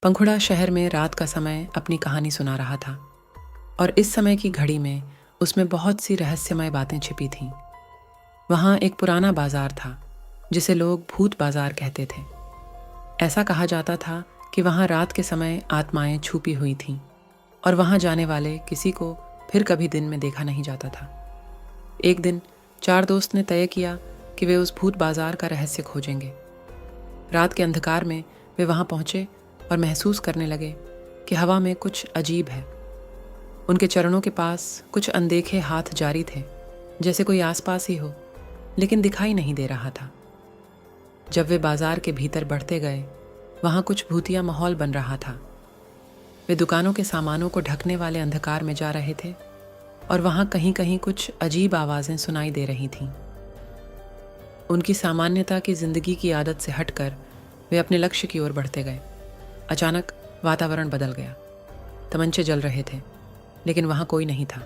पंखुड़ा शहर में रात का समय अपनी कहानी सुना रहा था और इस समय की घड़ी में उसमें बहुत सी रहस्यमय बातें छिपी थीं। वहाँ एक पुराना बाजार था जिसे लोग भूत बाजार कहते थे। ऐसा कहा जाता था कि वहाँ रात के समय आत्माएं छुपी हुई थीं और वहाँ जाने वाले किसी को फिर कभी दिन में देखा नहीं जाता था। एक दिन 4 दोस्त ने तय किया कि वे उस भूत बाजार का रहस्य खोजेंगे। रात के अंधकार में वे वहाँ पहुँचे और महसूस करने लगे कि हवा में कुछ अजीब है। उनके चरणों के पास कुछ अनदेखे हाथ जारी थे, जैसे कोई आसपास ही हो, लेकिन दिखाई नहीं दे रहा था। जब वे बाजार के भीतर बढ़ते गए, वहाँ कुछ भूतिया माहौल बन रहा था। वे दुकानों के सामानों को ढकने वाले अंधकार में जा रहे थे और वहाँ कहीं कहीं कुछ अजीब आवाज़ें सुनाई दे रही थीं। उनकी सामान्यता की जिंदगी की आदत से हटकर वे अपने लक्ष्य की ओर बढ़ते गए। अचानक वातावरण बदल गया। तमंचे जल रहे थे, लेकिन वहाँ कोई नहीं था।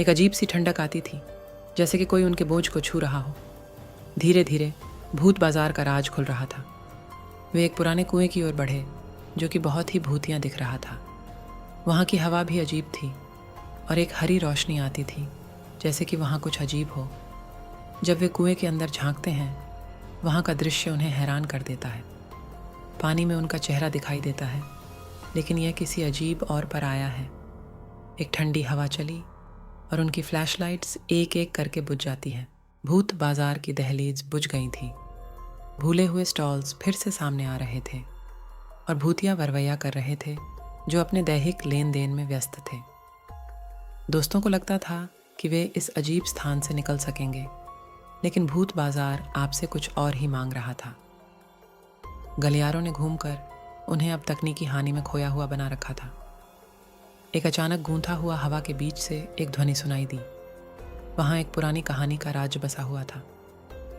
एक अजीब सी ठंडक आती थी, जैसे कि कोई उनके बोझ को छू रहा हो। धीरे धीरे भूत बाजार का राज खुल रहा था। वे एक पुराने कुएं की ओर बढ़े, जो कि बहुत ही भूतिया दिख रहा था। वहाँ की हवा भी अजीब थी और एक हरी रोशनी आती थी, जैसे कि वहाँ कुछ अजीब हो। जब वे कुएं के अंदर झांकते हैं, वहाँ का दृश्य उन्हें हैरान कर देता है। पानी में उनका चेहरा दिखाई देता है, लेकिन यह किसी अजीब और पर आया है। एक ठंडी हवा चली और उनकी फ्लैशलाइट्स एक एक करके बुझ जाती हैं। भूत बाजार की दहलीज बुझ गई थी। भूले हुए स्टॉल्स फिर से सामने आ रहे थे और भूतिया वरवैया कर रहे थे, जो अपने दैहिक लेन देन में व्यस्त थे। दोस्तों को लगता था कि वे इस अजीब स्थान से निकल सकेंगे, लेकिन भूत बाजार आपसे कुछ और ही मांग रहा था। गलियारों ने घूमकर उन्हें अब तकनीकी हानि में खोया हुआ बना रखा था। एक अचानक गूंथा हुआ हवा के बीच से एक ध्वनि सुनाई दी। वहाँ एक पुरानी कहानी का राज्य बसा हुआ था।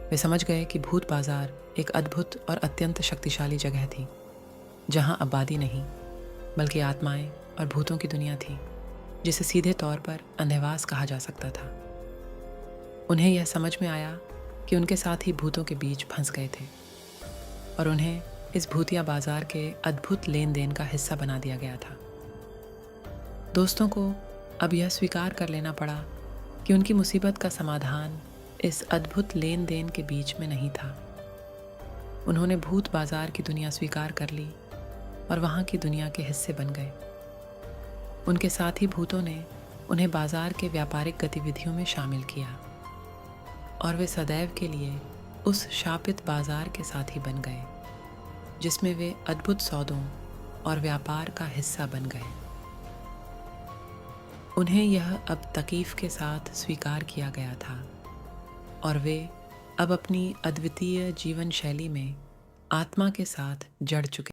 वे समझ गए कि भूत बाजार एक अद्भुत और अत्यंत शक्तिशाली जगह थी, जहाँ आबादी नहीं बल्कि आत्माएं और भूतों की दुनिया थी, जिसे सीधे तौर पर अंधेवास कहा जा सकता था। उन्हें यह समझ में आया कि उनके साथ ही भूतों के बीच फंस गए थे और उन्हें इस भूतिया बाजार के अद्भुत लेन देन का हिस्सा बना दिया गया था। दोस्तों को अब यह स्वीकार कर लेना पड़ा कि उनकी मुसीबत का समाधान इस अद्भुत लेन देन के बीच में नहीं था। उन्होंने भूत बाजार की दुनिया स्वीकार कर ली और वहाँ की दुनिया के हिस्से बन गए। उनके साथ ही भूतों ने उन्हें बाजार के व्यापारिक गतिविधियों में शामिल किया और वे सदैव के लिए उस शापित बाजार के साथी बन गए, जिसमें वे अद्भुत सौदों और व्यापार का हिस्सा बन गए। उन्हें यह अब तकीफ के साथ स्वीकार किया गया था और वे अब अपनी अद्वितीय जीवन शैली में आत्मा के साथ जड़ चुके